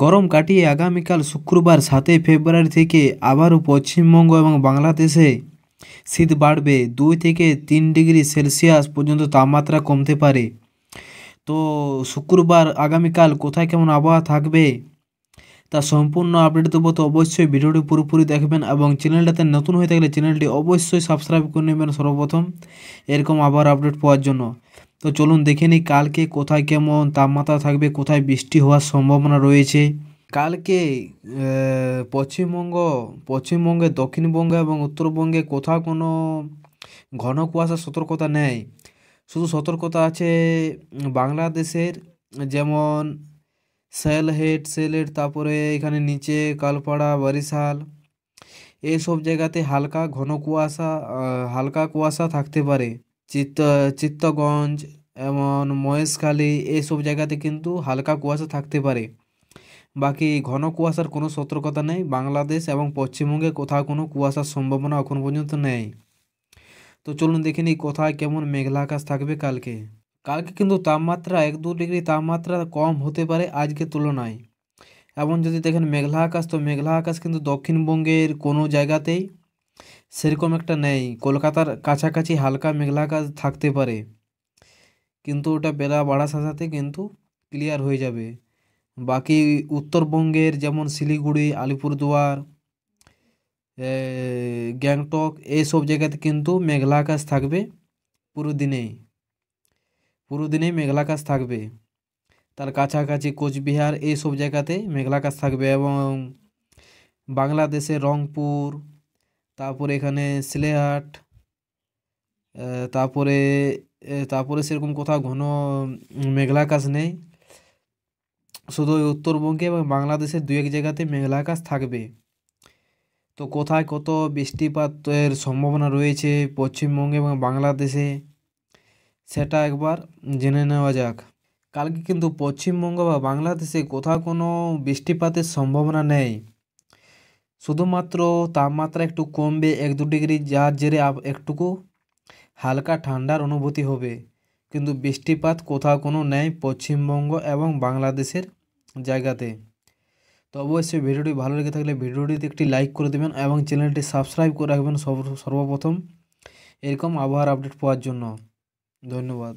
গরম কাটিয়ে আগামীকাল শুক্রবার 7 ফেব্রুয়ারি থেকে আবারও পশ্চিমবঙ্গ এবং বাংলাদেশে শীত বাড়বে। 2 থেকে 3 ডিগ্রি সেলসিয়াস পর্যন্ত তাপমাত্রা কমতে পারে। তো শুক্রবার আগামীকাল কোথায় কেমন আবহাওয়া থাকবে তার সম্পূর্ণ আপডেট দেবো। তো অবশ্যই ভিডিওটি পুরোপুরি দেখবেন এবং চ্যানেলটাতে নতুন হয়ে থাকলে চ্যানেলটি অবশ্যই সাবস্ক্রাইব করে নেবেন সর্বপ্রথম এরকম আবহাওয়ার আপডেট পাওয়ার জন্য। তো চলুন দেখে নিই কালকে কোথায় কেমন তাপমাত্রা থাকবে, কোথায় বৃষ্টি হওয়ার সম্ভাবনা রয়েছে। কালকে পশ্চিমবঙ্গে, দক্ষিণবঙ্গে এবং উত্তরবঙ্গে কোথাও কোনো ঘন কুয়াশার সতর্কতা নেই। শুধু সতর্কতা আছে বাংলাদেশের, যেমন সিলেট, তারপরে এখানে নিচে কালপাড়া, বরিশাল, এইসব জায়গাতে হালকা কুয়াশা থাকতে পারে। চিত্তগঞ্জ এমন মহেশখালী এইসব জায়গাতে কিন্তু হালকা কুয়াশা থাকতে পারে। বাকি ঘন কুয়াশার কোনো সতর্কতা নেই। বাংলাদেশ এবং পশ্চিমবঙ্গে কোথাও কোনো কুয়াশার সম্ভাবনা এখন পর্যন্ত নেই। তো চলুন দেখে নিই কোথায় কেমন মেঘলা আকাশ থাকবে কালকে। কালকে কিন্তু তাপমাত্রা 1-2 ডিগ্রি তাপমাত্রা কম হতে পারে আজকের তুলনায়। এবং যদি দেখেন মেঘলা আকাশ, তো মেঘলা আকাশ কিন্তু দক্ষিণবঙ্গের কোনো জায়গাতেই সেরকম একটা নেই। কলকাতার কাছাকাছি হালকা মেঘলা আকাশ থাকতে পারে, কিন্তু ওটা বেলা বাড়ার সাথে সাথে কিন্তু ক্লিয়ার হয়ে যাবে। বাকি উত্তরবঙ্গের যেমন শিলিগুড়ি, আলিপুরদুয়ার, গ্যাংটক এইসব জায়গাতে কিন্তু মেঘলা আকাশ থাকবে পুরো দিনেই মেঘলা আকাশ থাকবে। তার কাছাকাছি কোচবিহার এইসব জায়গাতে মেঘলা আকাশ থাকবে। এবং বাংলাদেশে রংপুর, তারপরে এখানে সিলেট, তারপরে সেরকম কোথাও ঘন মেঘলা আকাশ নেই। শুধু ওই উত্তরবঙ্গে এবং বাংলাদেশের 2-1 জায়গাতে মেঘলা আকাশ থাকবে। তো কোথায় কত বৃষ্টিপাতের সম্ভাবনা রয়েছে পশ্চিমবঙ্গে এবং বাংলাদেশে, সেটা একবার জেনে নেওয়া যাক। কালকে কিন্তু পশ্চিমবঙ্গ বা বাংলাদেশে কোথাও কোনো বৃষ্টিপাতের সম্ভাবনা নেই। শুধুমাত্র তাপমাত্রা একটু কমবে 1-2 ডিগ্রি, যার জেরে একটুকু হালকা ঠান্ডার অনুভূতি হবে। কিন্তু বৃষ্টিপাত কোথাও কোনো নেই পশ্চিমবঙ্গ এবং বাংলাদেশের জায়গাতে। তো অবশ্যই ভিডিওটি ভালো লেগে থাকলে ভিডিওটিতে একটি লাইক করে দেবেন এবং চ্যানেলটি সাবস্ক্রাইব করে রাখবেন সর্বপ্রথম এরকম আবহাওয়ার আপডেট পাওয়ার জন্য। ধন্যবাদ।